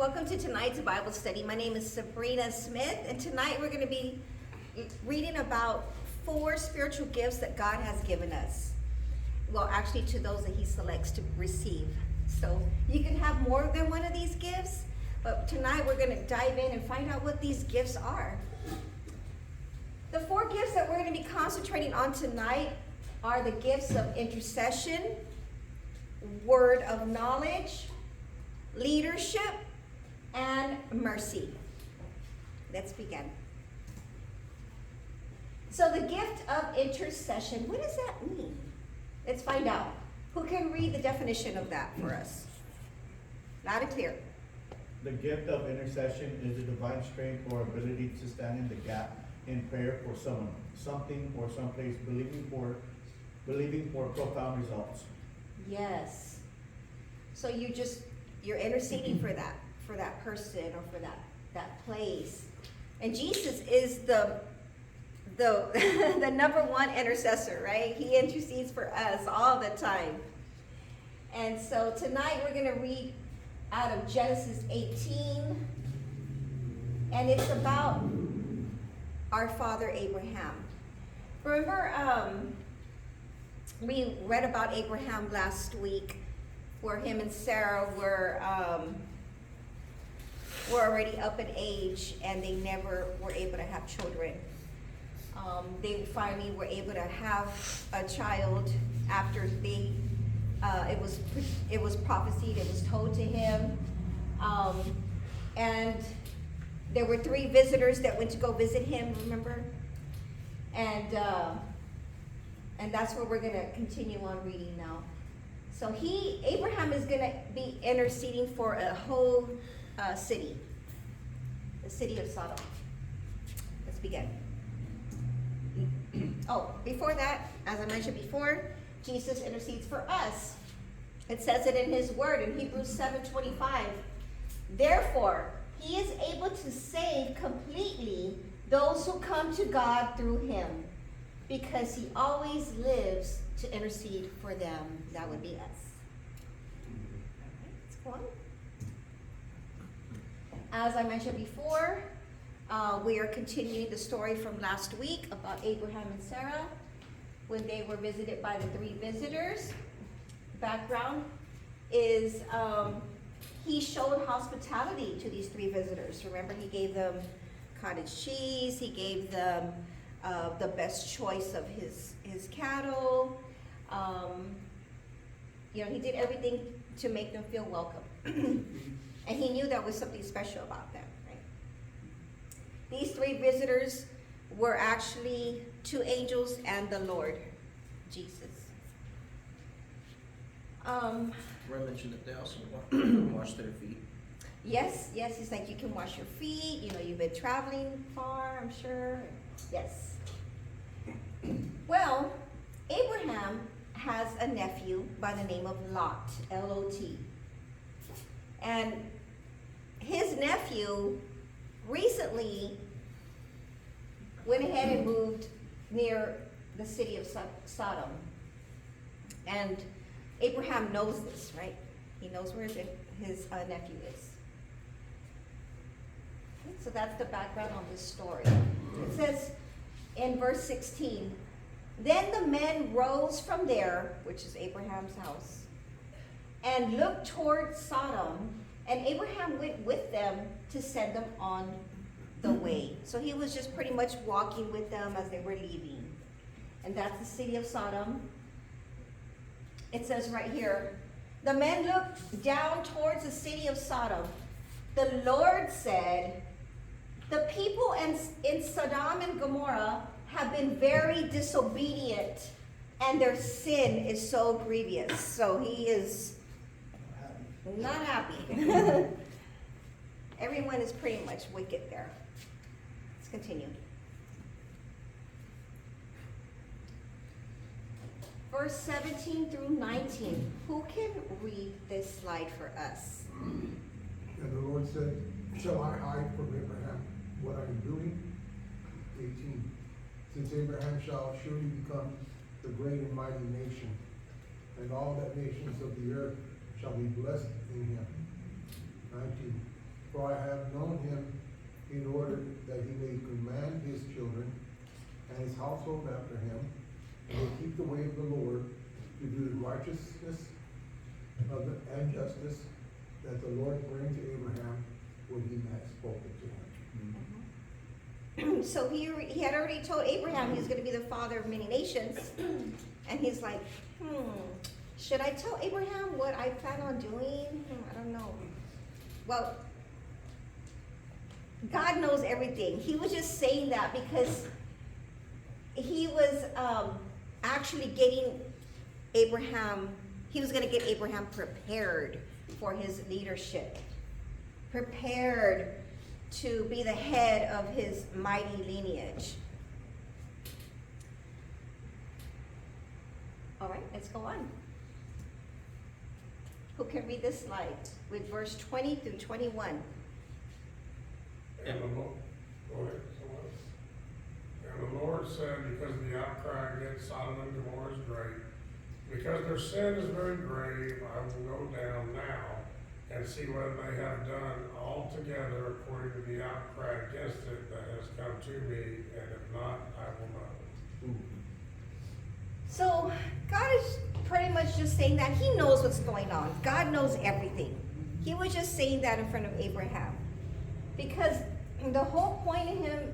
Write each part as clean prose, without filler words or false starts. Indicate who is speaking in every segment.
Speaker 1: Welcome to tonight's Bible study. My name is Sabrina Smith, and tonight we're going to be reading about 4 spiritual gifts that God has given us. Well, actually, to those that He selects to receive. So you can have more than one of these gifts, but tonight we're going to dive in and find out what these gifts are. The 4 gifts that we're going to be concentrating on tonight are the gifts of intercession, word of knowledge, leadership, and mercy. Let's begin. So the gift of intercession, what does that mean? Let's find out. Who can read the definition of that for us? Loud and clear.
Speaker 2: The gift of intercession is the divine strength or ability to stand in the gap in prayer for someone, something, or someplace, believing for profound results. Yes.
Speaker 1: So you're interceding for that person or for that place. And Jesus is the number one intercessor, right? He intercedes for us all the time. And so tonight we're going to read out of Genesis 18. And it's about our father Abraham. Remember, we read about Abraham last week, where him and Sarah were already up in age, and they never were able to have children. They finally were able to have a child after it was prophesied, it was told to him, and there were 3 visitors that went to go visit him. Remember, and that's where we're going to continue on reading now. So Abraham is going to be interceding for a whole city, the city of Sodom. Let's begin. Oh, before that, as I mentioned before, Jesus intercedes for us. It says it in His Word in Hebrews 7:25. Therefore, He is able to save completely those who come to God through Him, because He always lives to intercede for them. That would be us. Let's go on. As I mentioned before, we are continuing the story from last week about Abraham and Sarah when they were visited by the 3 visitors. Background is he showed hospitality to these 3 visitors. Remember, he gave them cottage cheese. He gave them the best choice of his cattle. He did everything to make them feel welcome. And he knew there was something special about them, right? These 3 visitors were actually 2 angels and the Lord, Jesus.
Speaker 3: Ray mentioned that they also wash their feet.
Speaker 1: Yes, he's like, you can wash your feet. You've been traveling far, I'm sure. Yes. Well, Abraham has a nephew by the name of Lot, L-O-T. And his nephew recently went ahead and moved near the city of Sodom. And Abraham knows this, right? He knows where his nephew is. So that's the background on this story. It says in verse 16, then the men rose from there, which is Abraham's house, and looked toward Sodom, and Abraham went with them to send them on the way. So he was just pretty much walking with them as they were leaving. And that's the city of Sodom. It says right here, the men looked down towards the city of Sodom. The Lord said, the people in Sodom and Gomorrah have been very disobedient, and their sin is so grievous. So he is not happy. Everyone is pretty much wicked there. Let's continue. Verse 17 through 19. Who can read this slide for us?
Speaker 4: And the Lord said, shall I hide from Abraham what I am doing? 18. Since Abraham shall surely become the great and mighty nation, and all the nations of the earth shall be blessed in him. 19. For I have known him in order that he may command his children and his household after him, and may keep the way of the Lord, to do the righteousness and justice, that the Lord bring to Abraham what he had spoken to him.
Speaker 1: So he had already told Abraham he was going to be the father of many nations. And he's like, should I tell Abraham what I plan on doing? I don't know. Well, God knows everything. He was just saying that because he was actually getting Abraham, he was going to get Abraham prepared for his leadership, prepared to be the head of his mighty lineage. All right, let's go on. Who can read this slide with verse 20 through 21?
Speaker 5: And the Lord, go ahead, someone else. And the Lord said, because the outcry against Sodom and Gomorrah is great, because their sin is very grave, I will go down now and see whether they have done altogether according to the outcry against it that has come to me, and if not, I will know.
Speaker 1: So God is pretty much just saying that he knows what's going on. God knows everything. He was just saying that in front of Abraham. Because the whole point of him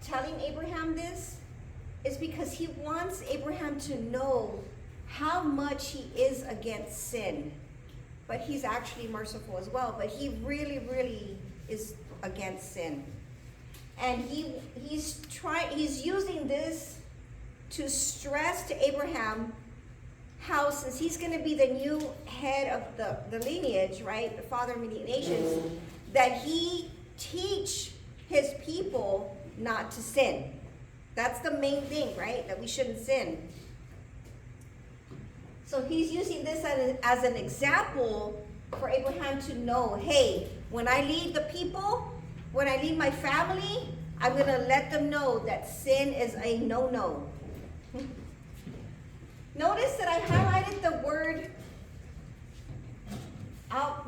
Speaker 1: telling Abraham this is because he wants Abraham to know how much he is against sin. But he's actually merciful as well. But he really, really is against sin. And he's using this to stress to Abraham how, since he's going to be the new head of the lineage, right, the father of many nations, that he teach his people not to sin. That's the main thing, right, that we shouldn't sin. So he's using this as an example for Abraham to know, hey, when I lead the people, when I lead my family, I'm going to let them know that sin is a no-no. Notice that I highlighted the word,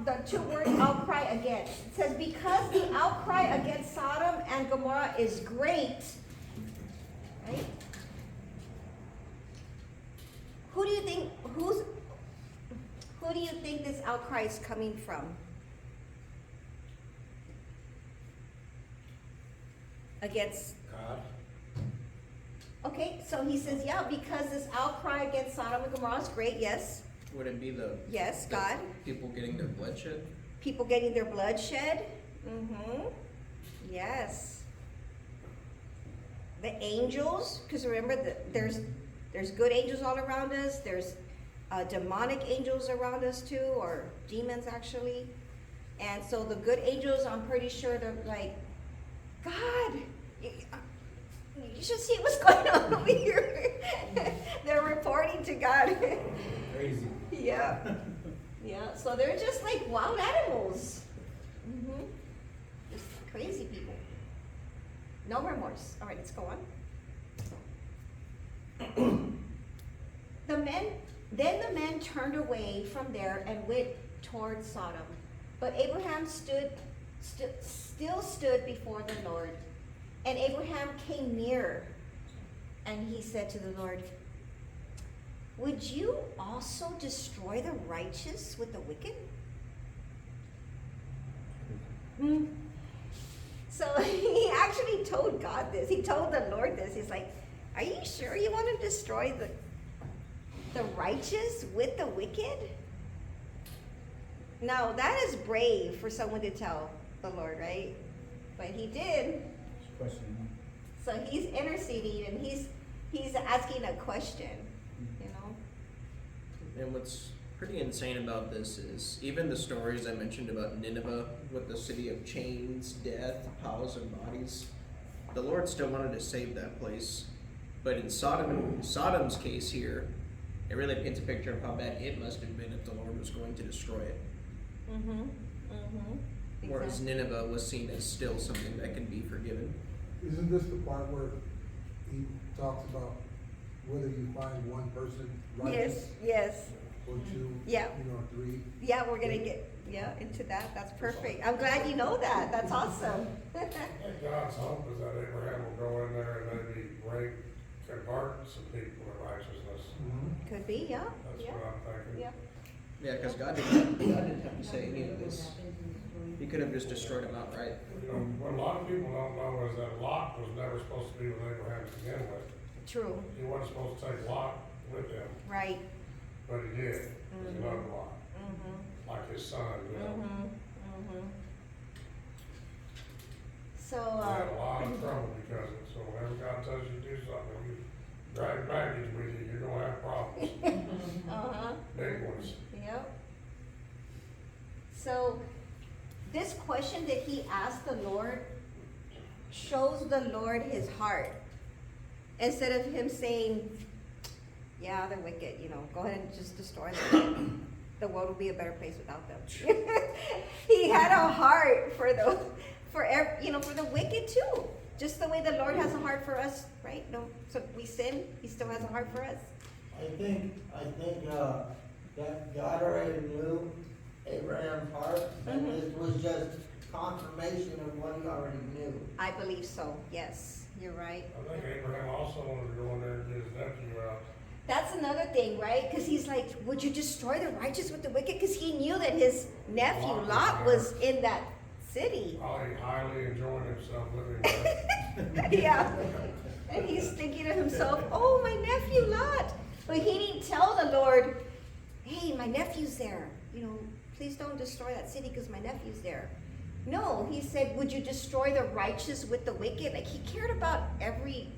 Speaker 1: the two words outcry against. It says, because the outcry against Sodom and Gomorrah is great, right? Who do you think this outcry is coming from? Against
Speaker 3: God.
Speaker 1: Okay, so he says, yeah, because this outcry against Sodom and Gomorrah is great, yes.
Speaker 3: Would it be the
Speaker 1: Yes, God.
Speaker 3: people getting their bloodshed?
Speaker 1: People getting their blood shed. Mm-hmm. Yes. The angels, because remember, there's good angels all around us. There's demonic angels around us too, or demons actually. And so the good angels, I'm pretty sure they're like, God, you should see what's going on over here. They're reporting to God.
Speaker 2: Crazy.
Speaker 1: Yeah. Yeah. So they're just like wild animals. Mm-hmm. Just crazy people. No remorse. All right, let's go on. Then the men turned away from there and went toward Sodom. But Abraham still stood before the Lord. And Abraham came near, and he said to the Lord, would you also destroy the righteous with the wicked? So he actually told God this. He told the Lord this. He's like, are you sure you want to destroy the righteous with the wicked? Now, that is brave for someone to tell the Lord, right? But he did.
Speaker 2: Question.
Speaker 1: So he's interceding and he's asking a question, you know.
Speaker 3: And what's pretty insane about this is even the stories I mentioned about Nineveh with the city of chains, death, piles of bodies, the Lord still wanted to save that place. But in Sodom's case here, it really paints a picture of how bad it must have been if the Lord was going to destroy it.
Speaker 1: Mm-hmm. Mm-hmm.
Speaker 3: Whereas Nineveh was seen as still something that can be forgiven.
Speaker 4: Isn't this the part where he talks about whether you find one person righteous?
Speaker 1: Yes, yes.
Speaker 4: or two,
Speaker 1: Yeah.
Speaker 4: three.
Speaker 1: Yeah, we're gonna get, into that. That's perfect. I'm glad you know that. That's awesome.
Speaker 5: I think God's hope is that Abraham will go in there and maybe convert some people to righteousness.
Speaker 1: Could be, yeah.
Speaker 5: That's
Speaker 1: Yeah.
Speaker 5: what I'm thinking.
Speaker 1: Yeah.
Speaker 3: Yeah, because God didn't have to say any of this. He could have just destroyed them outright.
Speaker 5: You know, what a lot of people don't know is that Lot was never supposed to be with Abraham to begin with.
Speaker 1: True.
Speaker 5: He wasn't supposed to take Lot with him,
Speaker 1: Right.
Speaker 5: but he did. He loved Lot,
Speaker 1: Mm-hmm.
Speaker 5: like his son,
Speaker 1: So,
Speaker 5: He had a lot of trouble because of it, so whenever God tells you to do something, you drag baggage with you, you're gonna have problems, big ones.
Speaker 1: Yep. So, this question that he asked the Lord shows the Lord his heart. Instead of him saying, yeah, they're wicked, go ahead and just destroy them. The world will be a better place without them. He had a heart for the wicked too. Just the way the Lord has a heart for us, right? No, so we sin, he still has a heart for us.
Speaker 6: I think that God already knew Abraham's heart, and this was just confirmation of what he already knew.
Speaker 1: I believe so, yes, you're right.
Speaker 5: I think Abraham also wanted to go in there and get his nephew out.
Speaker 1: That's another thing, right? Because he's like, would you destroy the righteous with the wicked? Because he knew that his nephew Lot was in that city.
Speaker 5: Probably highly enjoying himself living there.
Speaker 1: Yeah. And he's thinking to himself, oh, my nephew Lot. But he didn't tell the Lord, hey, my nephew's there. Please don't destroy that city because my nephew's there. No, he said, would you destroy the righteous with the wicked? Like, he cared about every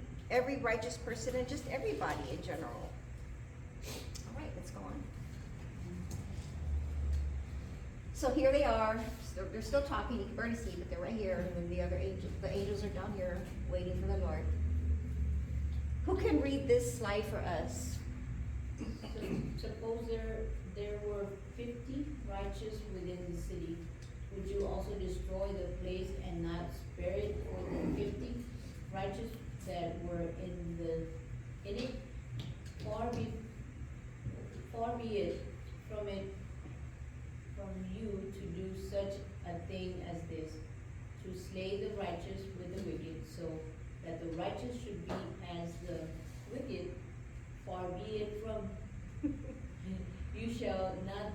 Speaker 1: righteous person and just everybody in general. All right, let's go on. So here they are. They're still talking. You can barely see, but they're right here. And then the angels are down here waiting for the Lord. Who can read this slide for us?
Speaker 7: Suppose there were 50 righteous within the city. Would you also destroy the place and not spare it for the 50 righteous that were in it? Far be it from you to do such a thing as this, to slay the righteous with the wicked, so that the righteous should be as the wicked. Far be it from you shall not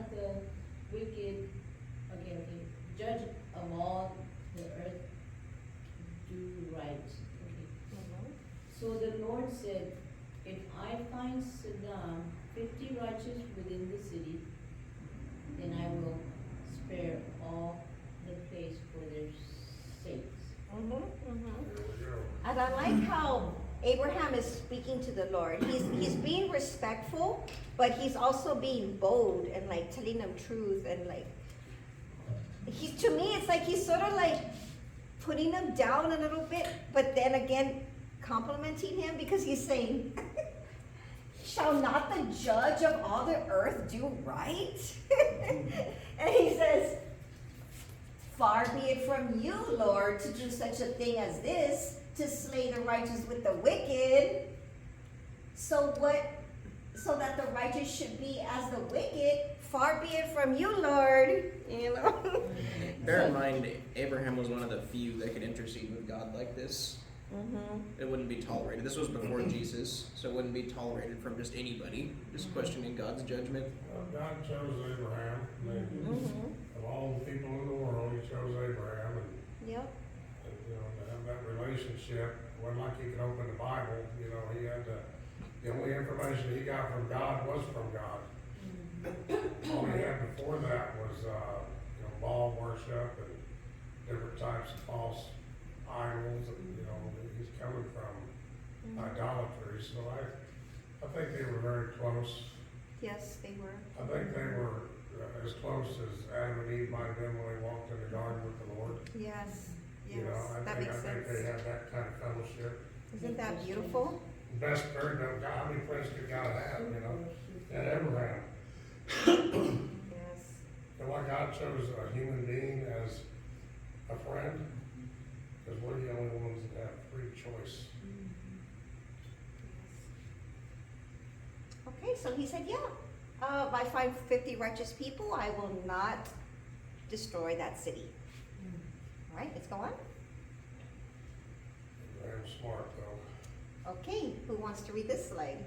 Speaker 7: the wicked, judge of all the earth do right. So the Lord said, if I find Sodom 50 righteous within the city, then I will spare all the place for their sakes.
Speaker 5: There we go.
Speaker 1: And I like how Abraham is speaking to the Lord. He's being respectful, but he's also being bold and like telling them truth and like to me it's like he's sort of like putting him down a little bit, but then again complimenting him because he's saying, shall not the judge of all the earth do right? And he says, far be it from you, Lord, to do such a thing as this, to slay the righteous with the wicked. So that the righteous should be as the wicked, far be it from you, Lord.
Speaker 3: Bear in mind, Abraham was one of the few that could intercede with God like this. It wouldn't be tolerated. This was before Jesus, so it wouldn't be tolerated from just anybody, just questioning God's judgment.
Speaker 5: Well, God chose Abraham. I mean, of all the people in the world, he chose Abraham.
Speaker 1: Yep.
Speaker 5: And, to have that relationship, it wasn't like he could open the Bible. He had the only information he got from God was from God. All he had before that was, Baal worship and different types of false idols. He's coming from idolatry. So I think they were very close.
Speaker 1: Yes, they were.
Speaker 5: I think they were as close as Adam and Eve might have been when they walked in the garden with the Lord.
Speaker 1: Yes.
Speaker 5: I think they had that kind of fellowship.
Speaker 1: Isn't that beautiful?
Speaker 5: Best friend of God. How many friends could God have? And Abraham.
Speaker 1: Yes.
Speaker 5: And why God chose a human being as a friend? Because we're the only ones that have free choice.
Speaker 1: Okay, so he said, yeah, if I find 50 righteous people, I will not destroy that city. All right, let's go on.
Speaker 5: Abraham's smart though.
Speaker 1: Okay, who wants to read this slide?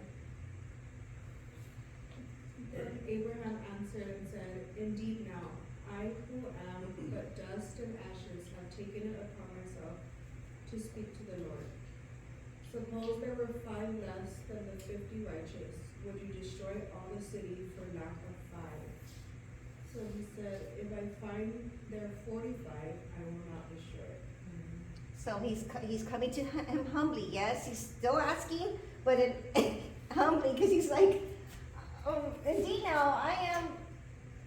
Speaker 8: Then Abraham answered and said, Indeed now, I who am but dust and ashes have taken it upon myself to speak to the Lord. Suppose there were 5 less than the 50 righteous, would you destroy all the city for lack of 5? So he said, if I find there 45, I will not destroy it.
Speaker 1: So he's coming to him humbly. Yes, he's still asking, but humbly, because he's like, indeed now I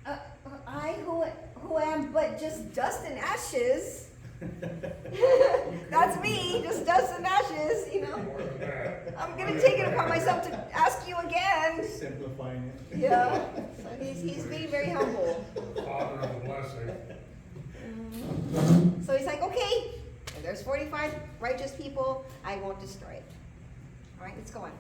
Speaker 1: am, I who am but just dust and ashes. That's me, just dust and ashes, you know.
Speaker 5: More than that.
Speaker 1: I'm gonna take it upon myself to ask you again.
Speaker 2: Simplifying it.
Speaker 1: Yeah. So he's being very humble.
Speaker 5: Father of the blessing.
Speaker 1: So he's like, okay, if there's 45 righteous people, I won't destroy it. All right, let's go on.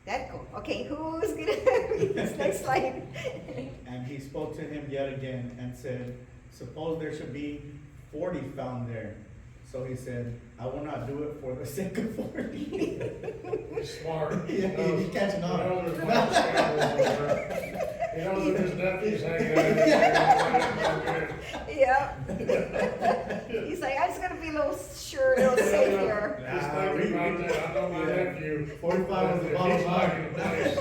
Speaker 1: That's cool. Okay, who's gonna read this next slide?
Speaker 2: And he spoke to him yet again and said, suppose there should be 40 found there. So he said, I will not do it for the sake of 40.
Speaker 5: He's smart.
Speaker 2: Yeah, he's catching on.
Speaker 5: He knows there's lots of scoundrels over there. He knows that his nephews hanging out.
Speaker 1: Yep. He's like, I'm just gonna be a little sure, a little safe here.
Speaker 5: Just thinking about that, I know my nephew.
Speaker 2: 45 was the bottom
Speaker 5: He's
Speaker 2: line.
Speaker 5: liking the place.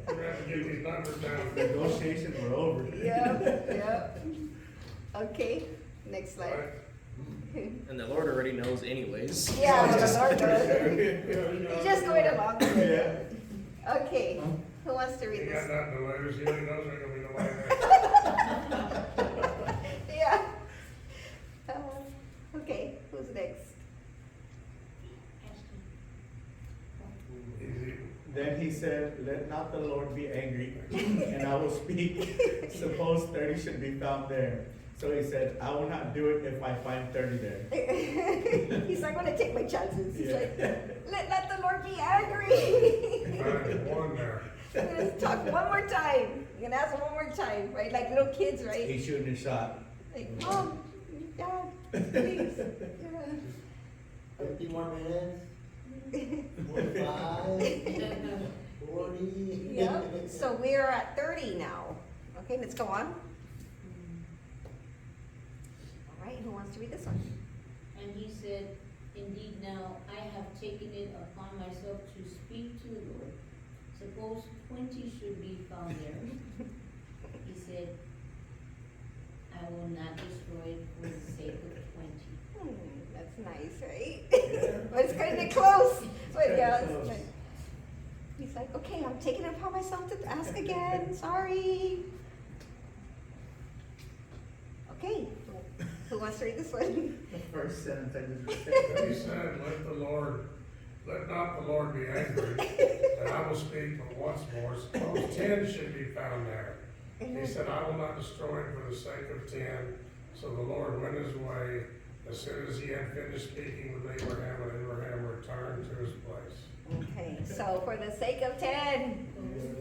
Speaker 5: We're gonna have to get these numbers down.
Speaker 2: Negotiations were over.
Speaker 1: Yep. Okay, next slide.
Speaker 5: Right?
Speaker 3: And the Lord already knows anyways.
Speaker 1: Yeah,
Speaker 3: So it's
Speaker 1: the Lord knows.
Speaker 5: He's
Speaker 1: He's just going along with it.
Speaker 2: Yeah.
Speaker 1: Okay, who wants to
Speaker 5: He
Speaker 1: read
Speaker 5: got
Speaker 1: this?
Speaker 5: nothing to lose, he already knows there's gonna be no way there.
Speaker 1: Yeah. Okay, who's next?
Speaker 5: Easy.
Speaker 2: Then he said, let not the Lord be angry, and I will speak. Suppose 30 should be found there. So he said, I will not do it if I find 30 there.
Speaker 1: He's like, I'm gonna take my chances. He's
Speaker 2: Yeah.
Speaker 1: like, let the Lord be angry.
Speaker 5: Find one there.
Speaker 1: I'm gonna talk one more time. I'm gonna ask one more time, right? Like little kids, right?
Speaker 2: He's shooting his shot.
Speaker 1: Like, Mom, Dad, please. Yeah.
Speaker 6: 50 more minutes, 45, 40.
Speaker 1: Yep. So we're at 30 now. Okay, let's go on. All right, who wants to read this one?
Speaker 7: And he said, Indeed now, I have taken it upon myself to speak to the Lord. Suppose 20 should be found there. He said, I will not destroy it for the sake of 20.
Speaker 1: That's nice, right? But it's kind of close. But yeah,
Speaker 2: Close.
Speaker 1: he's like, okay, I'm taking it upon myself to ask again. Sorry. Okay, who wants to read this one?
Speaker 2: The first sentence I just
Speaker 5: Then he said, let not the Lord be angry, and I will speak but once more. Suppose 10 should be found there. He said, I will not destroy it for the sake of 10. So the Lord went his way. As soon as he had finished speaking with Abraham, and Abraham returned to his place.
Speaker 1: Okay, so for the sake of 10,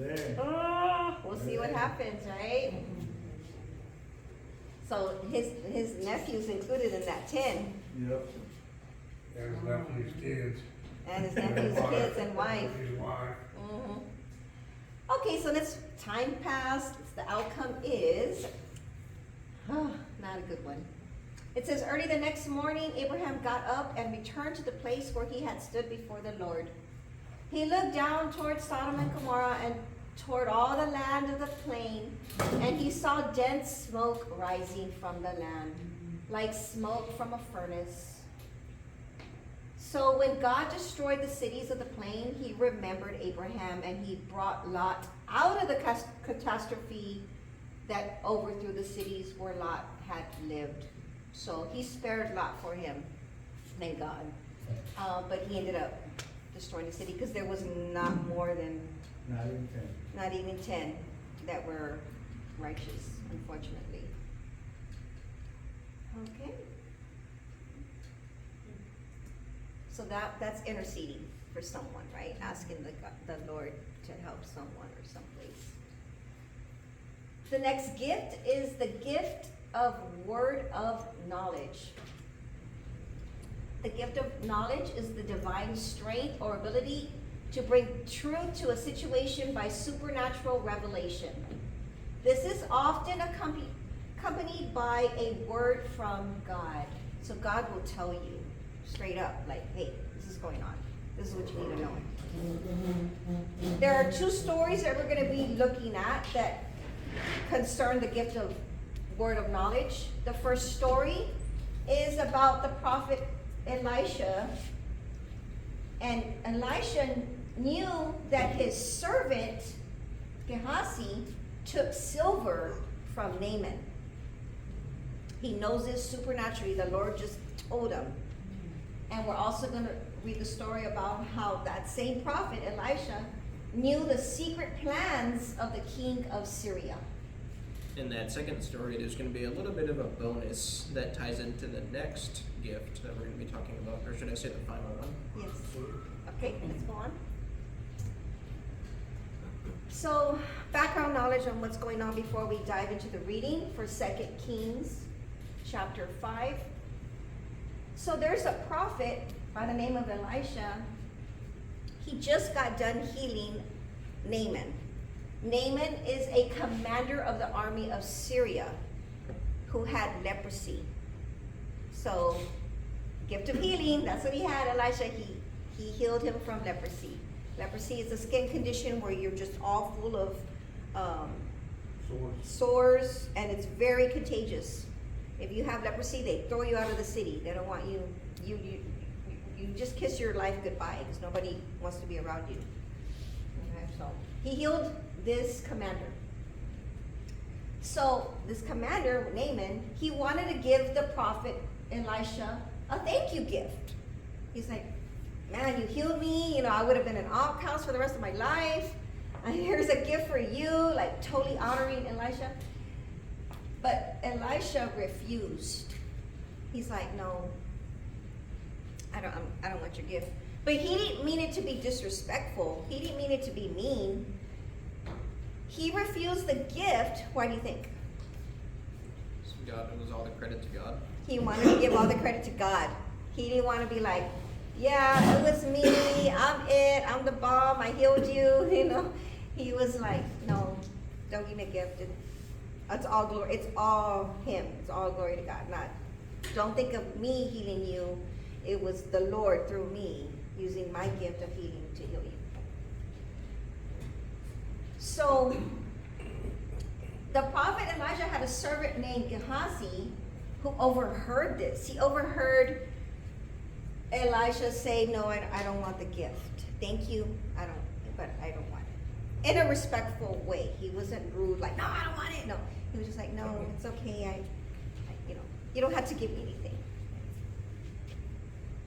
Speaker 2: We're there.
Speaker 1: we'll see what happens, right? So his nephew's included in that 10,
Speaker 2: Yep.
Speaker 5: And his nephew's kids.
Speaker 1: and his nephew's kids and wife.
Speaker 5: His wife.
Speaker 1: Mhm. Okay, so this time passed. The outcome is not a good one. It says, early the next morning, Abraham got up and returned to the place where he had stood before the Lord. He looked down toward Sodom and Gomorrah and toward all the land of the plain, and he saw dense smoke rising from the land, like smoke from a furnace. So when God destroyed the cities of the plain, he remembered Abraham, and he brought Lot out of the catastrophe that overthrew the cities where Lot had lived. So he spared Lot for him, thank God. But he ended up destroying the city because there was not more than,
Speaker 2: Not even 10.
Speaker 1: not even 10 that were righteous, unfortunately. Okay. So that's interceding. for someone, right? Asking the Lord to help someone or someplace. The next gift is the gift of word of knowledge. The gift of knowledge is the divine strength or ability to bring truth to a situation by supernatural revelation. This is often accompanied by a word from God. So God will tell you straight up, like, hey, this is going on. This is what you need to know. There are two stories that we're going to be looking at that concern the gift of word of knowledge. The first story is about the prophet Elisha. And Elisha knew that his servant Gehazi took silver from Naaman. He knows this supernaturally. The Lord just told him. And we're also going to read the story about how that same prophet Elisha knew the secret plans of the king of Syria.
Speaker 3: In that second story, there's going to be a little bit of a bonus that ties into the next gift that we're going to be talking about, or should I say the final one?
Speaker 1: Yes. Okay, let's go on. So, background knowledge on what's going on before we dive into the reading for 2 Kings chapter 5. So there's a prophet by the name of Elisha. He just got done healing Naaman. Naaman is a commander of the army of Syria who had leprosy. So, gift of healing, that's what he had, Elisha. He healed him from leprosy. Leprosy is a skin condition where you're just all full of sores, and it's very contagious. If you have leprosy, they throw you out of the city. They don't want you. You just kiss your life goodbye because nobody wants to be around you. Okay, so he healed this commander. So this commander, Naaman, he wanted to give the prophet Elisha a thank you gift. He's like, man, you healed me. You know, I would have been an outcast for the rest of my life. And here's a gift for you, like totally honoring Elisha. But Elisha refused. He's like, no, I don't want your gift. But he didn't mean it to be disrespectful. He didn't mean it to be mean. He refused the gift. Why do you think?
Speaker 3: God, it was all the credit to God.
Speaker 1: He wanted to give all the credit to God. He didn't want to be like, yeah, it was me. I'm the bomb. I healed you. You know, he was like, no, don't give me a gift. It's all glory. It's all him. It's all glory to God. Not, don't think of me healing you. It was the Lord through me using my gift of healing to heal you. So, the prophet Elijah had a servant named Gehazi who overheard this. He overheard Elisha say, no, I don't want the gift. Thank you, but I don't want it. In a respectful way. He wasn't rude, like, no, I don't want it. No, he was just like, no, it's okay. You don't have to give me anything.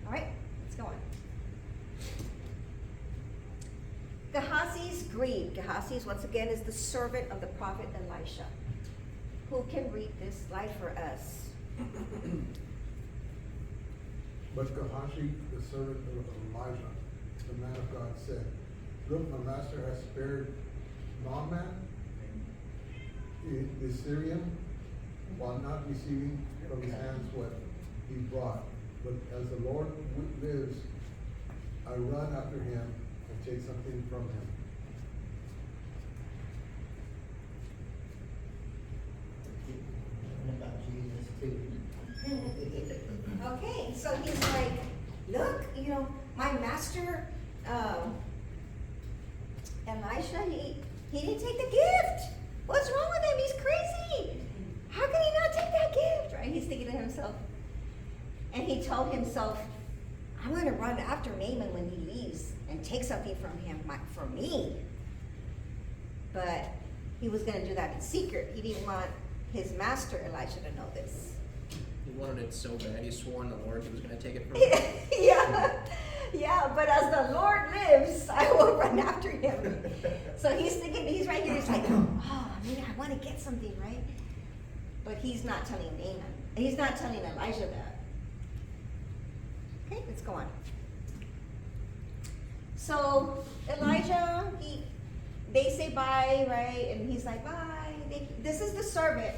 Speaker 1: All right, let's go on. Gehazi's grieved. Gehazi, once again, is the servant of the prophet Elisha. Who can read this slide for us?
Speaker 4: But Gehazi, the servant of Elijah, the man of God, said, look, my master has spared Naaman, the Syrian, while not receiving from his hands what he brought. But as the Lord lives, I run after him and take something from him.
Speaker 6: And about Jesus too.
Speaker 1: Okay, so he's like, look, my master, Elisha, he didn't take the gift. What's wrong with him? He's crazy. How can he not take that gift? Right? He's thinking to himself. And he told himself, I'm going to run after Naaman when he leaves and take something from him for me. But he was going to do that in secret. He didn't want his master, Elisha, to know this.
Speaker 3: He wanted it so bad, he swore on the Lord he was going to take it from him.
Speaker 1: Yeah, but as the Lord lives, I will run after him. So he's thinking, he's right here, he's like, I want to get something, right? But he's not telling Naaman. He's not telling Elijah that. Okay, let's go on. So Elijah, they say bye, right? And he's like, bye. This is the servant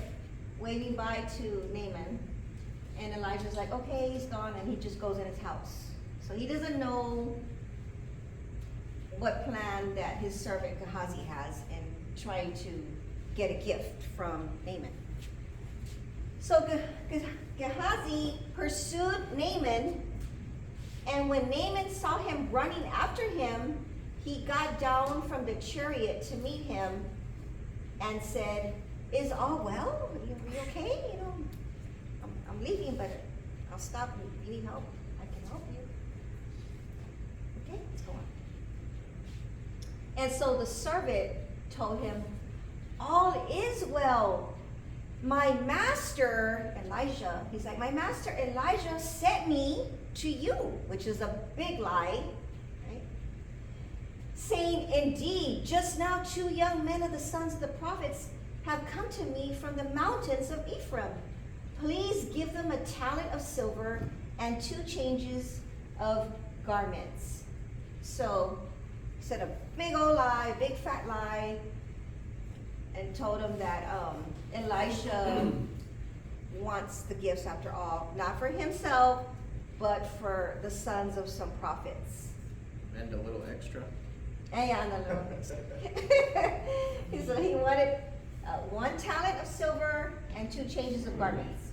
Speaker 1: waving bye to Naaman. And Elijah's like, okay, he's gone, and he just goes in his house. So he doesn't know what plan that his servant Gehazi has in trying to get a gift from Naaman. So Gehazi pursued Naaman, and when Naaman saw him running after him, he got down from the chariot to meet him and said, is all well? Are you okay? You know, I'm leaving, but I'll stop. If you need help, I can help you. Okay, let's go on. And so the servant told him, all is well. My master, Elijah, he's like, my master Elijah sent me to you, which is a big lie, right? Saying, indeed, just now 2 young men of the sons of the prophets have come to me from the mountains of Ephraim. Please give them a talent of silver and 2 changes of garments. So he said a big old lie, big fat lie, and told him that Elisha wants the gifts after all, not for himself, but for the sons of some prophets.
Speaker 3: And a little extra.
Speaker 1: And a little extra. So he wanted 1 talent of silver and 2 changes of garments.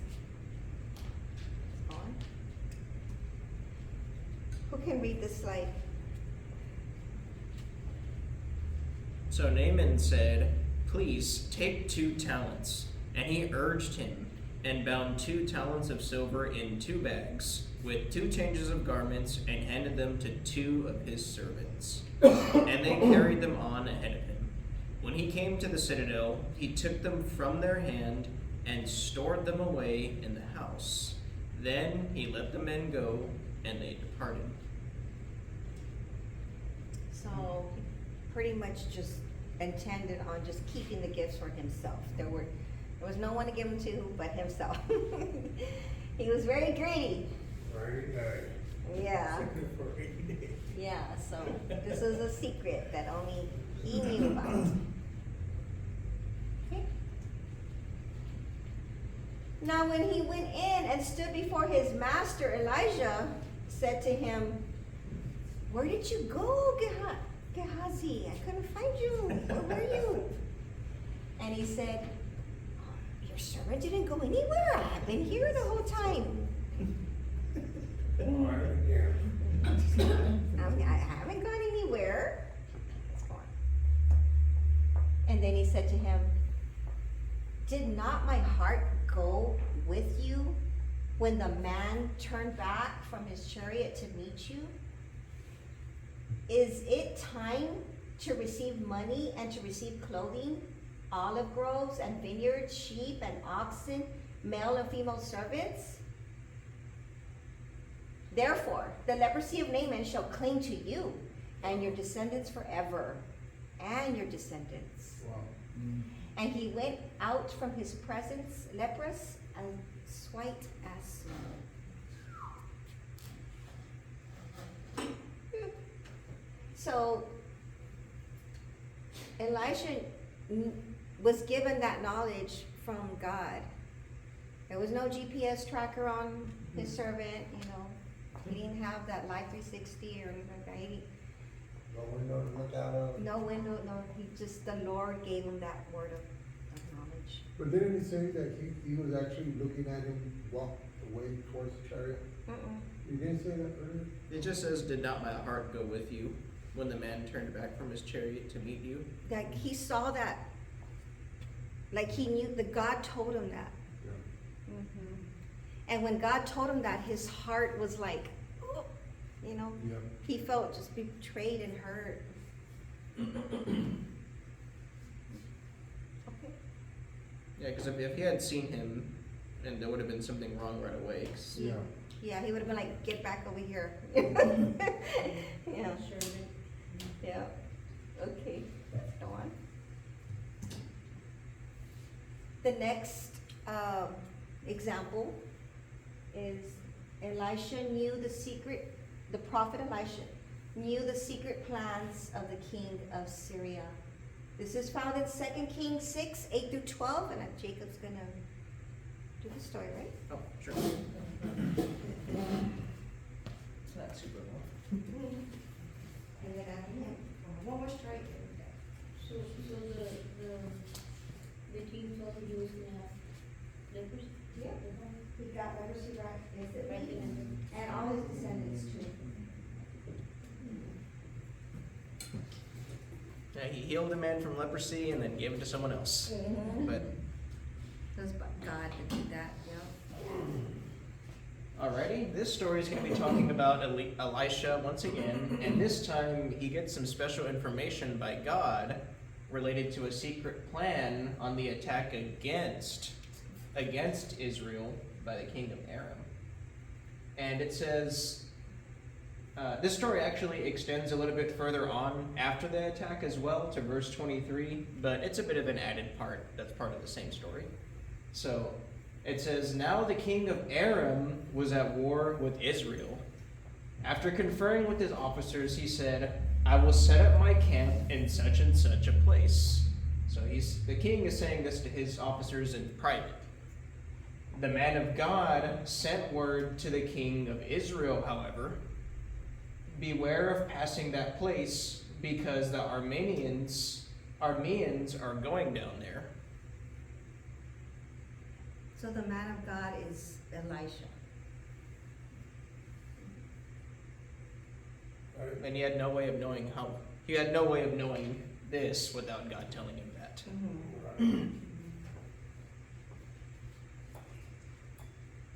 Speaker 1: On. Who can read this slide?
Speaker 3: So Naaman said, please take 2 talents. And he urged him, and bound 2 talents of silver in 2 bags, with 2 changes of garments, and handed them to 2 of his servants. And they carried them on ahead of him. When he came to the citadel, he took them from their hand, and stored them away in the house. Then he let the men go, and they departed.
Speaker 1: So he pretty much just intended on just keeping the gifts for himself. There was no one to give them to but himself. He was very greedy.
Speaker 5: Rainy day.
Speaker 1: Yeah. Yeah, so this is a secret that only he knew about. Okay. Now when he went in and stood before his master, Elijah said to him, where did you go, Gehazi? I couldn't find you. Where were you? And he said, your servant didn't go anywhere. I've been here the whole time.
Speaker 5: Quiet again.
Speaker 1: I haven't gone anywhere. Let's go on. And then he said to him, did not my heart go with you when the man turned back from his chariot to meet you? Is it time to receive money and to receive clothing, olive groves and vineyards, sheep and oxen, male and female servants? Therefore, the leprosy of Naaman shall cling to you and your descendants forever, and your descendants.
Speaker 4: Wow.
Speaker 1: And he went out from his presence, leprous and white as snow. So Elisha was given that knowledge from God. There was no GPS tracker on his servant, you know. He didn't have that Life 360 or anything like that.
Speaker 6: No window to look out of.
Speaker 1: No window, no. The Lord gave him that word of knowledge.
Speaker 4: But didn't it say that he was actually looking at him walk away towards the chariot? You didn't say that earlier?
Speaker 3: It just says, did not my heart go with you when the man turned back from his chariot to meet you?
Speaker 1: That he saw that, like he knew, the God told him that.
Speaker 4: Yeah.
Speaker 1: And when God told him that, his heart was like, oh, you know,
Speaker 4: Yeah.
Speaker 1: he felt just betrayed and hurt. Okay.
Speaker 3: Yeah, because if he had seen him, and there would have been something wrong right away. 'Cause
Speaker 4: Yeah.
Speaker 1: Yeah, he would have been like, get back over here. Yeah.
Speaker 7: Servant.
Speaker 1: Yeah. Okay, let's go on. The next example is Elisha knew the secret, the prophet Elisha knew the secret plans of the king of Syria. This is found in 2 Kings 6, 8 through 12, and Jacob's gonna do the story, right?
Speaker 3: Oh, sure. It's not super long.
Speaker 1: And then after him, one more story.
Speaker 7: So the king thought he was gonna have leprosy?
Speaker 1: Yeah. He got leprosy right
Speaker 7: Right
Speaker 1: instantly,
Speaker 7: in.
Speaker 1: and all his descendants too.
Speaker 3: Yeah, he healed a man from leprosy and then gave it to someone else. But
Speaker 1: It was God that did that, yeah.
Speaker 3: alrighty, this story is going to be talking about Elisha once again, and this time he gets some special information by God related to a secret plan on the attack against Israel by the king of Aram. And it says, this story actually extends a little bit further on after the attack as well to verse 23, but it's a bit of an added part that's part of the same story. So it says, now the king of Aram was at war with Israel. After conferring with his officers, he said, I will set up my camp in such and such a place. So the king is saying this to his officers in private. The man of God sent word to the king of Israel, however, beware of passing that place because the Arameans are going down there.
Speaker 1: So the man of God is Elisha.
Speaker 3: And he had no way of knowing this without God telling him that.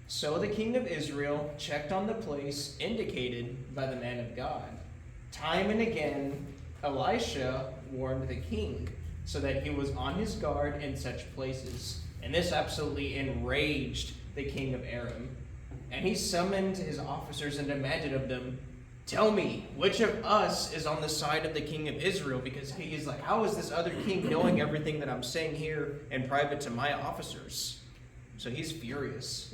Speaker 3: So the king of Israel checked on the place indicated by the man of God. Time and again, Elisha warned the king so that he was on his guard in such places. And this absolutely enraged the king of Aram. And he summoned his officers and demanded of them, tell me, which of us is on the side of the king of Israel? Because he is like, how is this other king knowing everything that I'm saying here in private to my officers? So he's furious.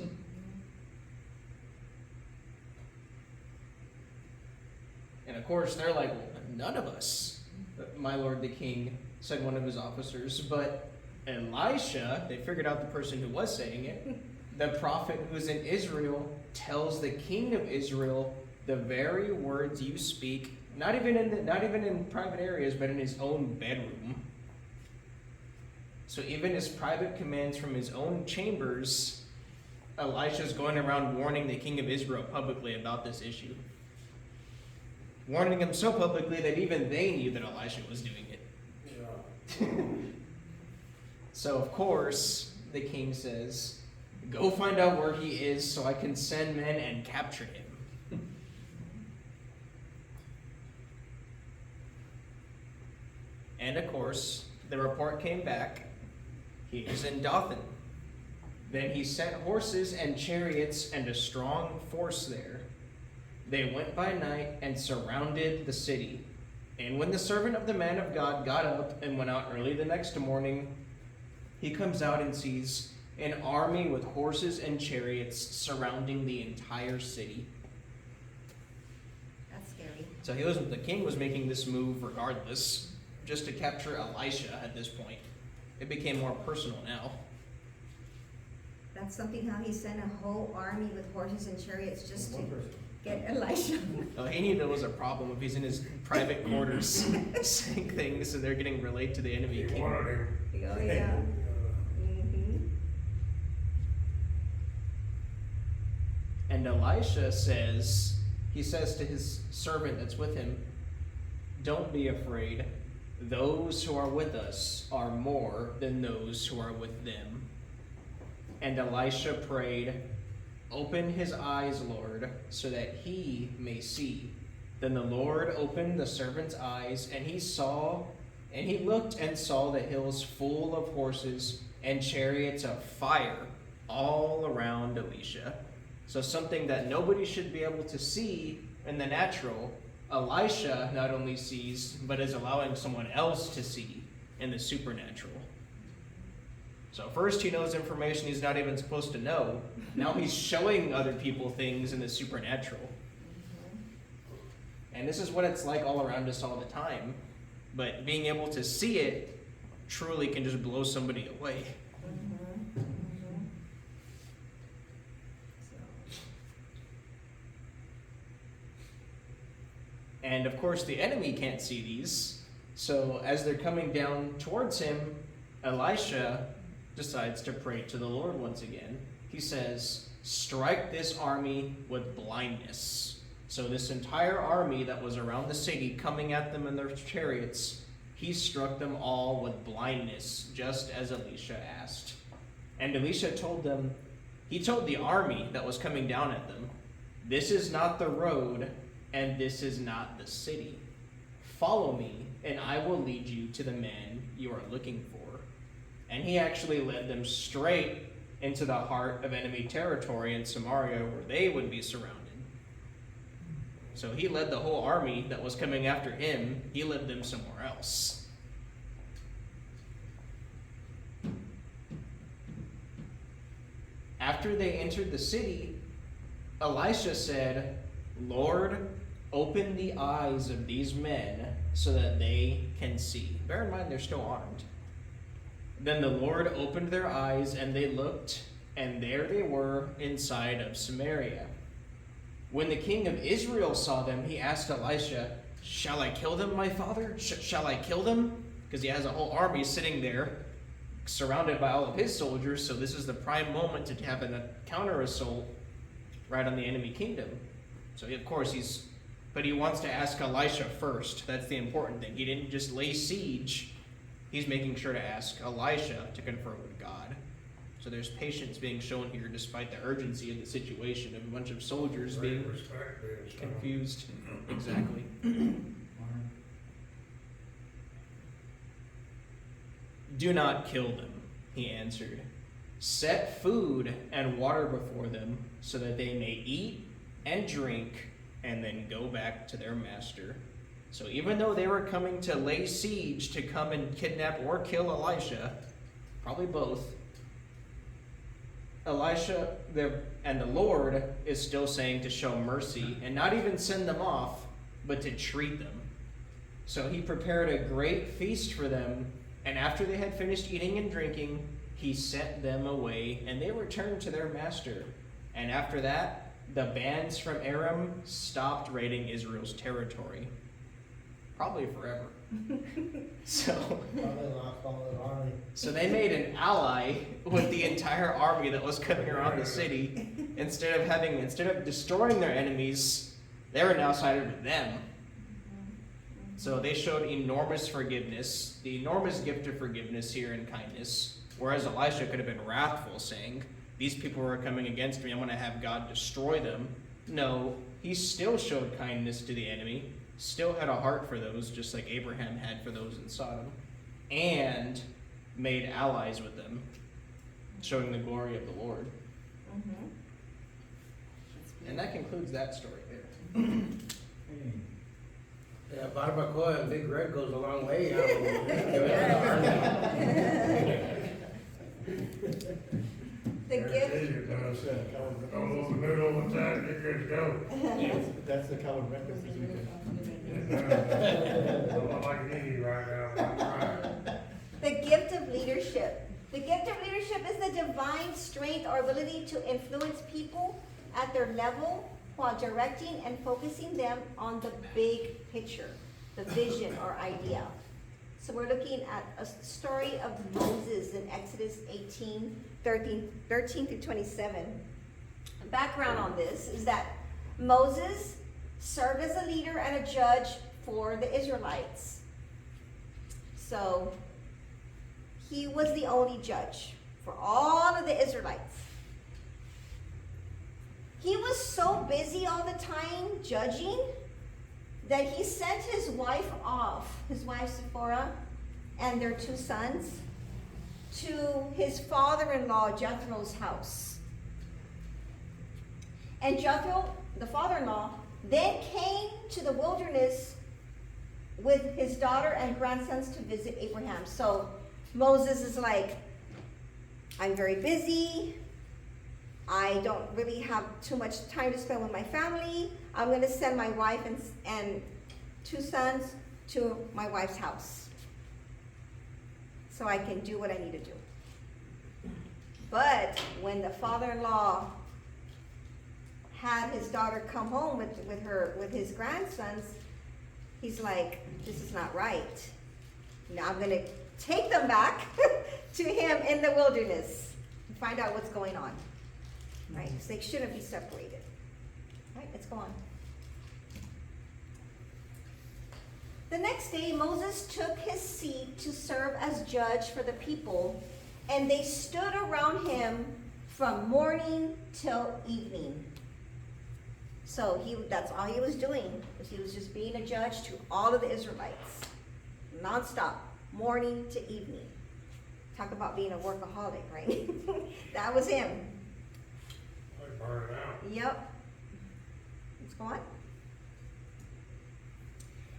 Speaker 3: And of course, they're like, well, none of us, my lord the king, said one of his officers. But Elisha, they figured out the person who was saying it, the prophet who's in Israel, tells the king of Israel the very words you speak, not even in private areas, but in his own bedroom. So even his private commands from his own chambers, Elisha's going around warning the king of Israel publicly about this issue. Warning him so publicly that even they knew that Elisha was doing it.
Speaker 5: Yeah.
Speaker 3: So of course, the king says, go find out where he is so I can send men and capture him. And of course, the report came back. He is in Dothan. Then he sent horses and chariots and a strong force there. They went by night and surrounded the city. And when the servant of the man of God got up and went out early the next morning, he comes out and sees an army with horses and chariots surrounding the entire city.
Speaker 1: That's scary.
Speaker 3: So the king was making this move regardless, just to capture Elisha at this point. It became more personal now.
Speaker 1: That's something how he sent a whole army with horses and chariots just to
Speaker 2: One person.
Speaker 1: get Elisha.
Speaker 3: Oh, he knew there was a problem if he's in his private quarters saying things and they're getting relayed to the enemy
Speaker 5: He
Speaker 3: king.
Speaker 5: wanted him.
Speaker 1: Oh, yeah. Mm-hmm.
Speaker 3: And Elisha says to his servant that's with him, don't be afraid. Those who are with us are more than those who are with them. And Elisha prayed, open his eyes, Lord, so that he may see. Then the Lord opened the servant's eyes, and he looked and saw the hills full of horses and chariots of fire all around Elisha. So something that nobody should be able to see in the natural, Elisha not only sees, but is allowing someone else to see in the supernatural. So first he knows information he's not even supposed to know. Now he's showing other people things in the supernatural. And this is what it's like all around us all the time. But being able to see it truly can just blow somebody away. And of course, the enemy can't see these. So as they're coming down towards him, Elisha decides to pray to the Lord once again. He says, strike this army with blindness. So this entire army that was around the city coming at them in their chariots, he struck them all with blindness, just as Elisha asked. And Elisha told them, he told the army that was coming down at them, this is not the road, and this is not the city. Follow me, and I will lead you to the men you are looking for. And he actually led them straight into the heart of enemy territory in Samaria, where they would be surrounded. So he led the whole army that was coming after him, he led them somewhere else. After they entered the city, Elisha said, Lord, open the eyes of these men so that they can see. Bear in mind, they're still armed. Then the Lord opened their eyes, and they looked, and there they were inside of Samaria. When the king of Israel saw them, he asked Elisha, shall I kill them, my father? Shall I kill them? Because he has a whole army sitting there, surrounded by all of his soldiers, so this is the prime moment to have a counter-assault right on the enemy kingdom. So of course but he wants to ask Elisha first. That's the important thing. He didn't just lay siege. He's making sure to ask Elisha to confer with God. So there's patience being shown here despite the urgency of the situation of a bunch of soldiers being confused. Exactly. Do not kill them, he answered. Set food and water before them so that they may eat and drink and then go back to their master. So even though they were coming to lay siege to come and kidnap or kill Elisha, probably both, Elisha and the Lord is still saying to show mercy and not even send them off, but to treat them. So he prepared a great feast for them, and after they had finished eating and drinking, he sent them away, and they returned to their master. And after that, the bands from Aram stopped raiding Israel's territory. Probably forever. So they made an ally with the entire army that was coming around the city. Instead of destroying their enemies, they were now sided with them. So they showed enormous forgiveness, the enormous gift of forgiveness here and kindness. Whereas Elisha could have been wrathful, saying, these people were coming against me, I'm going to have God destroy them. No, he still showed kindness to the enemy, still had a heart for those, just like Abraham had for those in Sodom, and made allies with them, showing the glory of the Lord.
Speaker 1: Mm-hmm.
Speaker 3: And that concludes that story there.
Speaker 6: Yeah, barbacoa and Big Red goes a long way.
Speaker 1: The gift.
Speaker 5: Don't overdo all the time, you're good to go.
Speaker 2: That's the Calvin breakfast this weekend.
Speaker 5: I'm like me right now, I'm trying.
Speaker 1: The gift of leadership. The gift of leadership is the divine strength or ability to influence people at their level while directing and focusing them on the big picture, the vision or idea. So we're looking at a story of Moses in Exodus 18, 13 through 27. The background on this is that Moses served as a leader and a judge for the Israelites. So he was the only judge for all of the Israelites. He was so busy all the time judging that he sent his wife off, his wife Sephora, and their 2 sons, to his father-in-law Jethro's house. And Jethro, the father-in-law, then came to the wilderness with his daughter and grandsons to visit Abraham. So Moses is like, I'm very busy. I don't really have too much time to spend with my family. I'm gonna send my wife and 2 sons to my wife's house, so I can do what I need to do. But when the father-in-law had his daughter come home with his grandsons, he's like, this is not right. Now I'm gonna take them back to him in the wilderness and find out what's going on. Right? Because they shouldn't be separated. Right? Let's go on. The next day, Moses took his seat to serve as judge for the people, and they stood around him from morning till evening. So that's all he was doing, was he was just being a judge to all of the Israelites, nonstop, morning to evening. Talk about being a workaholic, right? That was him.
Speaker 5: They burn it out.
Speaker 1: Yep. Let's go on.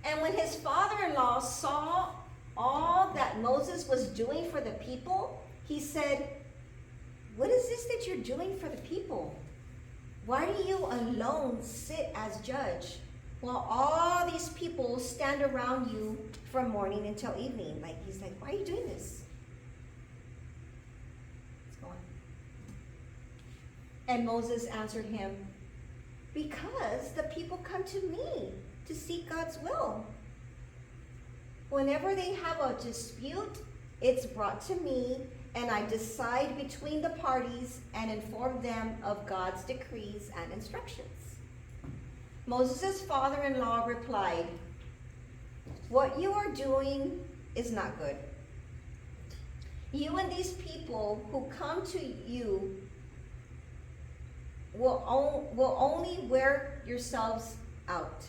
Speaker 1: And when his father-in-law saw all that Moses was doing for the people, he said, what is this that you're doing for the people? Why do you alone sit as judge while all these people stand around you from morning until evening? Like, he's like, why are you doing this? Let's go on. And Moses answered him, because the people come to me to seek God's will. Whenever they have a dispute, it's brought to me, and I decide between the parties and inform them of God's decrees and instructions. Moses' father-in-law replied, what you are doing is not good. You and these people who come to you will only wear yourselves out.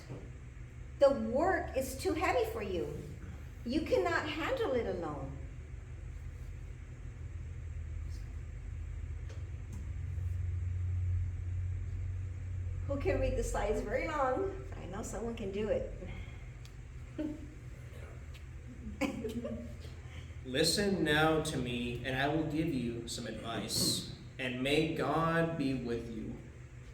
Speaker 1: The work is too heavy for you. You cannot handle it alone. Who can read the slides very long? I know someone can do it.
Speaker 3: Listen now to me, and I will give you some advice, and may God be with you.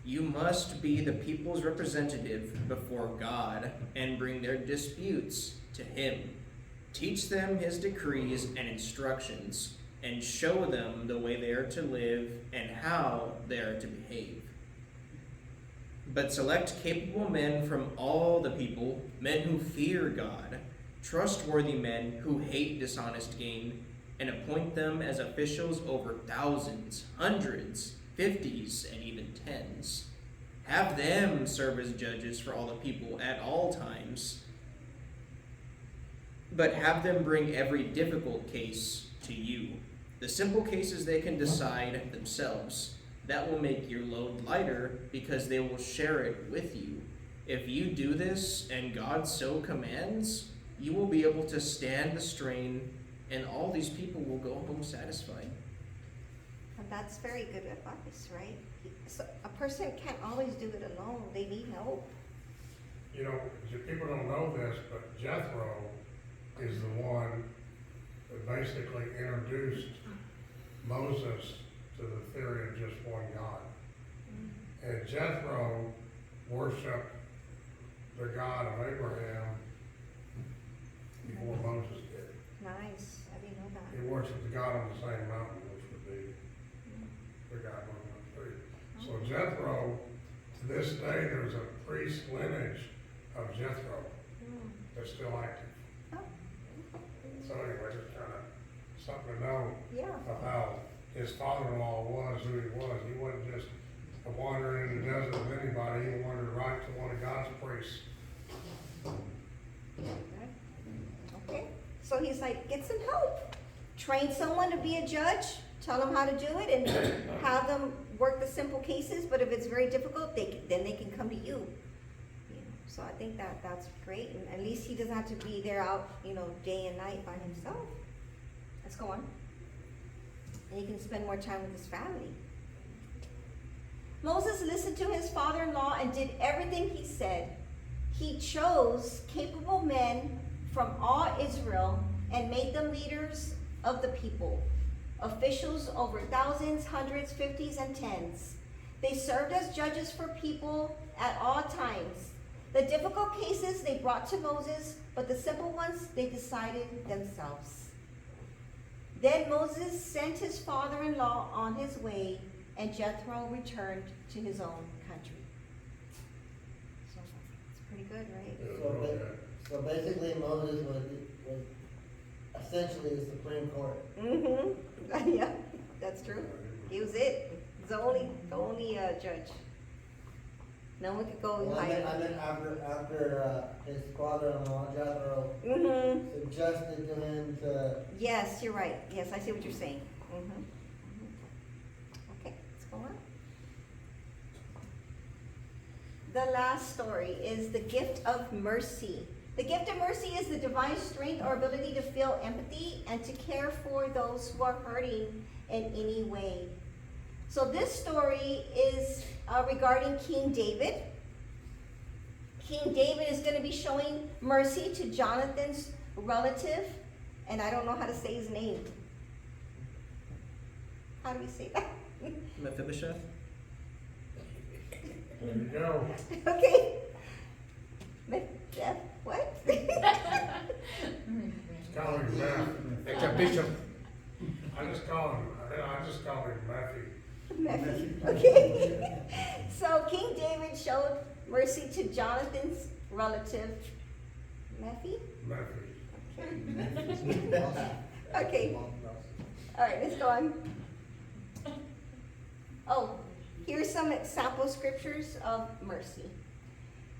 Speaker 3: You must be the people's representative before God and bring their disputes to him. Teach them his decrees and instructions, and show them the way they are to live and how they are to behave. But select capable men from all the people, men who fear God, trustworthy men who hate dishonest gain, and appoint them as officials over thousands, hundreds, 50s, and even 10s. Have them serve as judges for all the people at all times, but have them bring every difficult case to you. The simple cases they can decide themselves. That will make your load lighter because they will share it with you. If you do this and God so commands, you will be able to stand the strain, and all these people will go home satisfied.
Speaker 1: And that's very good advice, right? So a person can't always do it alone. They need help.
Speaker 5: You know, people don't know this, but Jethro is the one that basically introduced Moses to the theory of just one God. And Jethro worshiped the God of Abraham before Moses did.
Speaker 1: Nice. I didn't know that.
Speaker 5: He worshiped the God on the same mountain, which would be the God on the tree. So Jethro, to this day, there's a priest lineage of Jethro that's still active.
Speaker 1: Oh,
Speaker 5: So anyway, just kind of something to know
Speaker 1: yeah.
Speaker 5: of how his father-in-law was, who he was. He wasn't just a wandering in the desert with anybody. He wandered right to one of God's priests.
Speaker 1: Okay. So he's like, get some help. Train someone to be a judge. Tell them how to do it, and have them work the simple cases. But if it's very difficult, then they can come to you. So I think that's great, and at least he doesn't have to be there out, day and night by himself. Let's go on. And he can spend more time with his family. Moses listened to his father-in-law and did everything he said. He chose capable men from all Israel and made them leaders of the people, officials over thousands, hundreds, 50s, and 10s. They served as judges for people at all times. The difficult cases they brought to Moses, but the simple ones they decided themselves. Then Moses sent his father-in-law on his way, and Jethro returned to his own country. So it's pretty good, right?
Speaker 6: So basically Moses was essentially the Supreme Court.
Speaker 1: Mm-hmm. Yeah, that's true. He was it. He's the only judge. No one could go
Speaker 6: Well,
Speaker 1: higher.
Speaker 6: and then after his father-in-law Jethro
Speaker 1: Mm-hmm.
Speaker 6: suggested to him to,
Speaker 1: Yes, you're right. Yes, I see what you're saying. Mm-hmm. Okay, let's go on. The last story is the gift of mercy. The gift of mercy is the divine strength or ability to feel empathy and to care for those who are hurting in any way. So this story is regarding King David. King David is going to be showing mercy to Jonathan's relative, and I don't know how to say his name. How do we say that?
Speaker 3: Mephibosheth?
Speaker 5: There you go.
Speaker 1: Okay. Jeff, what?
Speaker 5: Just call him Matt.
Speaker 2: It's a bishop.
Speaker 5: I just call him Matthew.
Speaker 1: Okay. So King David showed mercy to Jonathan's relative, Matthew. Okay. All right, let's go on. Oh, here's some example scriptures of mercy.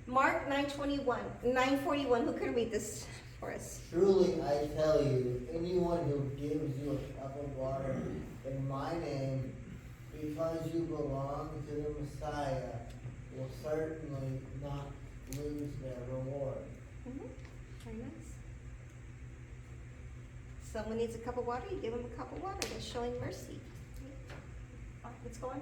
Speaker 1: Mark 9:41. Who can read this for us?
Speaker 6: truly I tell you, anyone who gives you a cup of water in my name, because you belong to the Messiah, will certainly not lose their reward.
Speaker 1: Mm-hmm. Very nice. Someone needs a cup of water, you give them a cup of water. That's showing mercy. All right, let's go on.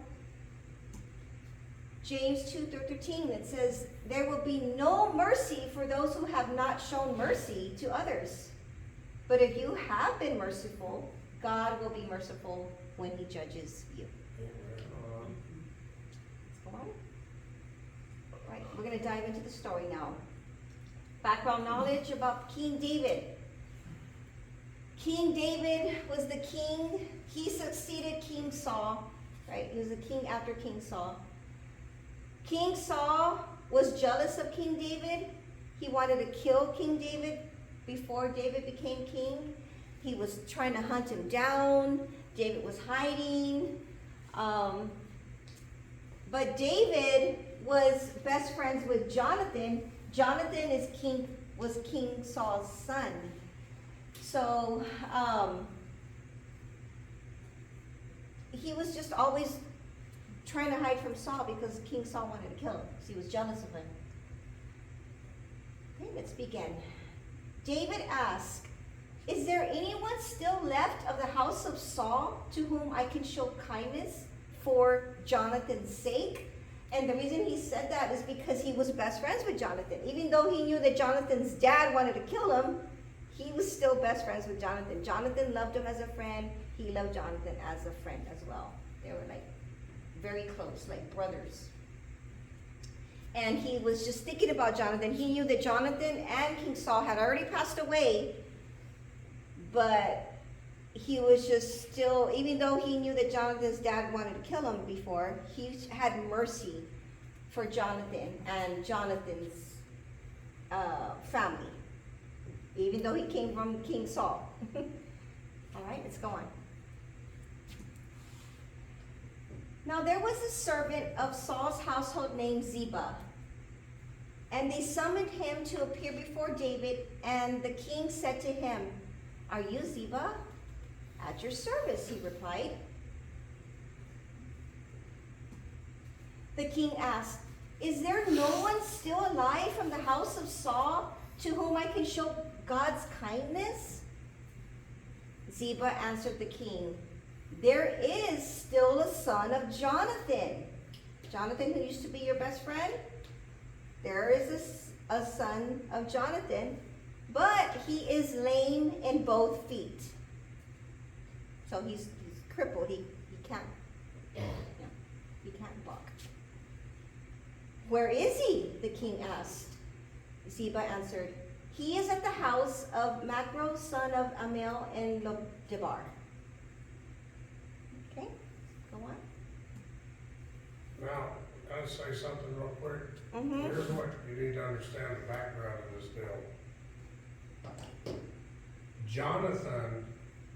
Speaker 1: James 2:13, it says, there will be no mercy for those who have not shown mercy to others. But if you have been merciful, God will be merciful when he judges you. Let's go on. All right, we're going to dive into the story now. Background knowledge about King David. King David was the king. He succeeded King Saul, right? He was the king after King Saul. King Saul was jealous of King David. He wanted to kill King David before David became king. He was trying to hunt him down. David was hiding. But David was best friends with Jonathan. Jonathan was King Saul's son. So he was just always trying to hide from Saul because King Saul wanted to kill him because he was jealous of him. Okay, let's begin. David asked, is there anyone still left of the house of Saul to whom I can show kindness for Jonathan's sake? And the reason he said that is because he was best friends with Jonathan. Even though he knew that Jonathan's dad wanted to kill him, he was still best friends with Jonathan. Jonathan loved him as a friend. He loved Jonathan as a friend as well. They were like very close, like brothers. And he was just thinking about Jonathan. He knew that Jonathan and King Saul had already passed away, but he was just still, even though he knew that Jonathan's dad wanted to kill him before, he had mercy for Jonathan and Jonathan's family, even though he came from King Saul. All right, let's go on. Now there was a servant of Saul's household named Ziba, and they summoned him to appear before David, and the king said to him, are you Ziba? At your service, he replied. The king asked, is there no one still alive from the house of Saul to whom I can show God's kindness? Ziba answered the king, there is still a son of Jonathan. Jonathan, who used to be your best friend? There is a son of Jonathan, but he is lame in both feet. So he's crippled. He can't walk. Where is he? The king asked. Ziba answered, he is at the house of Macro, son of Amiel in Lodebar. Okay, go on.
Speaker 5: Now, I'll say something real quick.
Speaker 1: Mm-hmm.
Speaker 5: Here's what you need to understand the background of this deal. Jonathan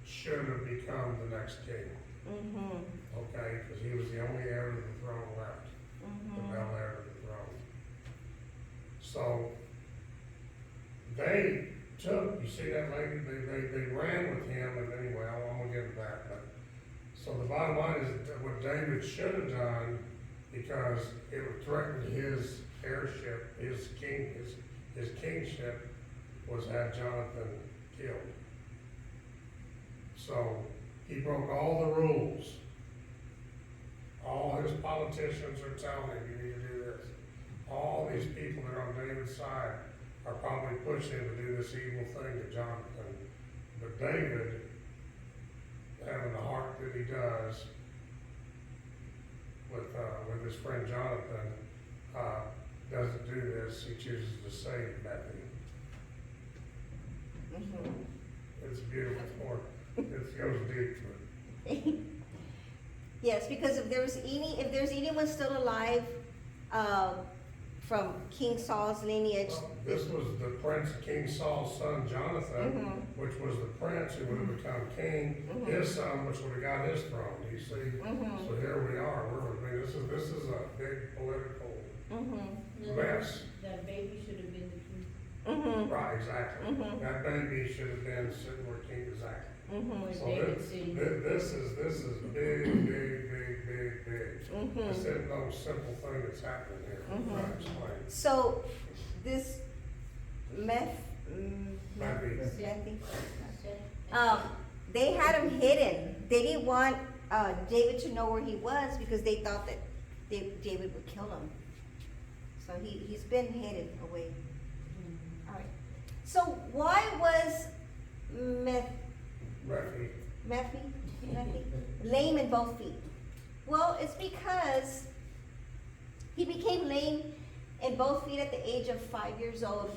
Speaker 5: should have become the next king,
Speaker 1: Mm-hmm.
Speaker 5: okay? Because he was the only heir to the throne left, the
Speaker 1: Mm-hmm.
Speaker 5: male heir to the throne. So, they took, you see that lady, they ran with him, and anyway, I'm gonna get to that, but, so the bottom line is that what David should have done, because it would threaten his heirship, his kingship, was had Jonathan killed. So, he broke all the rules. All his politicians are telling him, you need to do this. All these people that are on David's side are probably pushing him to do this evil thing to Jonathan. But David, having the heart that he does, with his friend Jonathan, doesn't do this. He chooses to save Bethany.
Speaker 1: Mm-hmm.
Speaker 5: It's beautiful. It goes deep to it.
Speaker 1: Yes, because if there's anyone still alive, from King Saul's lineage,
Speaker 5: Well, this was the prince, King Saul's son Jonathan,
Speaker 1: Mhm.
Speaker 5: which was the prince who would have become king.
Speaker 1: Mhm.
Speaker 5: His son, which would have got his throne. Do you see?
Speaker 1: Mhm.
Speaker 5: So here we are. This is a big political
Speaker 1: mm-hmm,
Speaker 5: mess.
Speaker 7: That baby should have been the king.
Speaker 1: mm-hmm,
Speaker 5: Right, exactly.
Speaker 1: Mhm.
Speaker 5: That baby should have been sitting where king exactly.
Speaker 1: mm-hmm,
Speaker 7: Where
Speaker 5: So
Speaker 7: David
Speaker 5: this,
Speaker 7: sitting.
Speaker 5: this is big. This
Speaker 1: mm-hmm.
Speaker 5: isn't no simple thing that's happening here. I'm
Speaker 1: Mhm.
Speaker 5: trying to explain.
Speaker 1: So, this
Speaker 5: Maybe.
Speaker 1: they had him hidden. They didn't want David to know where he was because they thought that David would kill him. So he's been hidden away. All right. So why was
Speaker 5: Refuge.
Speaker 1: lame in both feet? Well, it's because he became lame in both feet at the age of 5 years old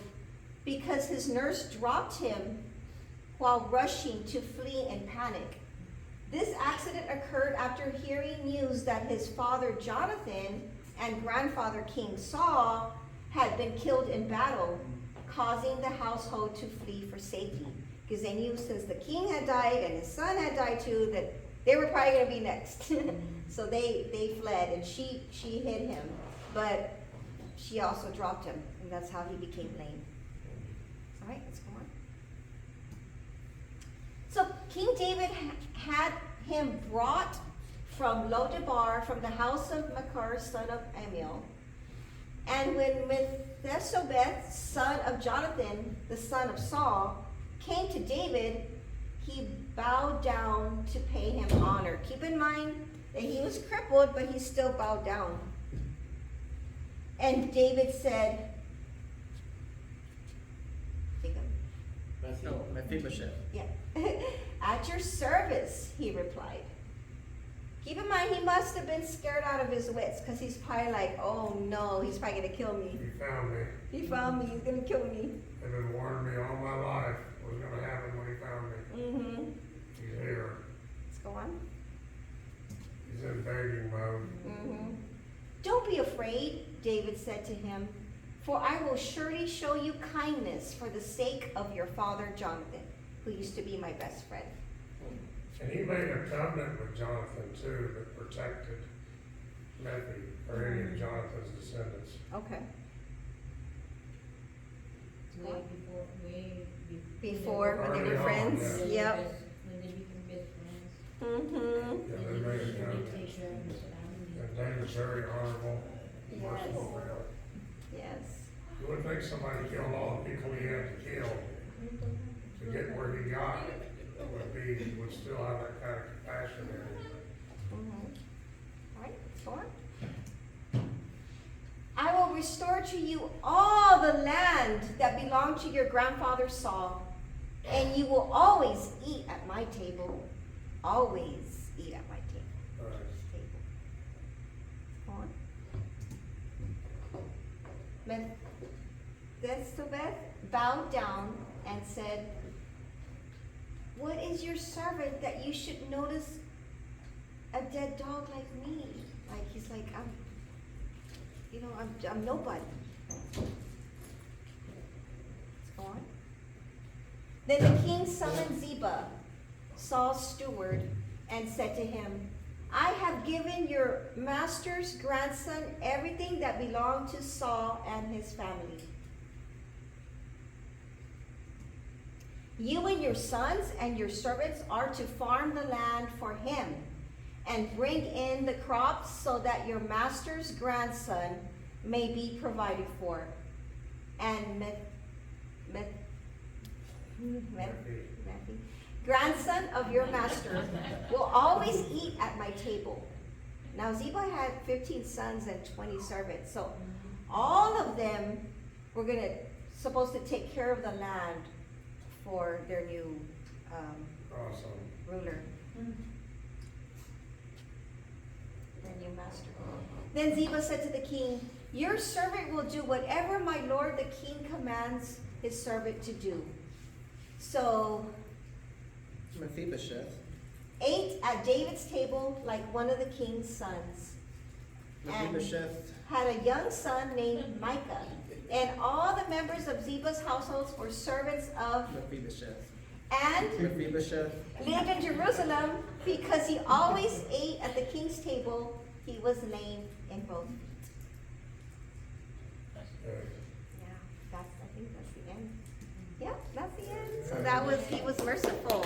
Speaker 1: because his nurse dropped him while rushing to flee in panic. This accident occurred after hearing news that his father Jonathan and grandfather King Saul had been killed in battle, causing the household to flee for safety. Because they knew since the king had died and his son had died too, that they were probably going to be next. So they fled, and she hid him, but she also dropped him, and that's how he became lame. All right, let's go on. So King David had him brought from Lodebar, from the house of Machir, son of Amiel. And when Mephibosheth, son of Jonathan, the son of Saul, came to David, he bowed down to pay him honor. Keep in mind that he was crippled, but he still bowed down. And David said,
Speaker 3: No, Mephibosheth.
Speaker 1: yeah, at your service, he replied. Keep in mind, he must have been scared out of his wits, because he's probably like, oh no, he's probably going to kill me.
Speaker 5: He found me.
Speaker 1: He found me, he's going to kill me.
Speaker 5: They've been warning me all my life what was going to happen when he found me.
Speaker 1: Mm-hmm.
Speaker 5: He's here.
Speaker 1: Let's go on.
Speaker 5: He's in begging mode.
Speaker 1: Mm-hmm. Don't be afraid, David said to him, for I will surely show you kindness for the sake of your father Jonathan, who used to be my best friend.
Speaker 5: And he made a covenant with Jonathan too that protected Mephi or any of Jonathan's descendants.
Speaker 1: Okay.
Speaker 7: Way
Speaker 1: Before, when they
Speaker 5: Early
Speaker 1: were
Speaker 5: on,
Speaker 1: friends?
Speaker 5: yeah.
Speaker 1: Yep.
Speaker 7: When they become best friends.
Speaker 1: Mm-hmm.
Speaker 5: Yeah, they made a
Speaker 7: They
Speaker 5: covenant.
Speaker 7: take care of Mr.
Speaker 5: And David's very honorable,
Speaker 1: Yes.
Speaker 5: merciful man.
Speaker 1: Yes.
Speaker 5: You wouldn't think somebody killed all the people he had to kill to get where he got would still have that kind of compassion in him.
Speaker 1: Mm-hmm. All right, let's go on. I will restore to you all the land that belonged to your grandfather Saul, and you will always eat at my table. Always eat at my table.
Speaker 5: Right.
Speaker 1: Go on. Mephibosheth bowed down and said, "What is your servant that you should notice a dead dog like me?" Like he's like, I'm nobody. Let's go on. Then the king summoned Ziba, Saul's steward, and said to him, "I have given your master's grandson everything that belonged to Saul and his family. You and your sons and your servants are to farm the land for him and bring in the crops so that your master's grandson may be provided for. And grandson of your master will always eat at my table." Now Ziba had 15 sons and 20 servants, so all of them were supposed to take care of the land for their new
Speaker 5: Awesome.
Speaker 1: ruler, their new master. Then Ziba said to the king, "Your servant will do whatever my lord the king commands his servant to do." So
Speaker 3: Mephibosheth.
Speaker 1: ate at David's table like one of the king's sons.
Speaker 3: Mephibosheth.
Speaker 1: Had a young son named Micah. And all the members of Ziba's households were servants of
Speaker 3: Mephibosheth.
Speaker 1: and
Speaker 3: Mephibosheth.
Speaker 1: lived in Jerusalem because he always ate at the king's table. He was lame in both feet.
Speaker 5: Good.
Speaker 1: Yeah, I think that's the end. Yep, that's the end. So he was merciful.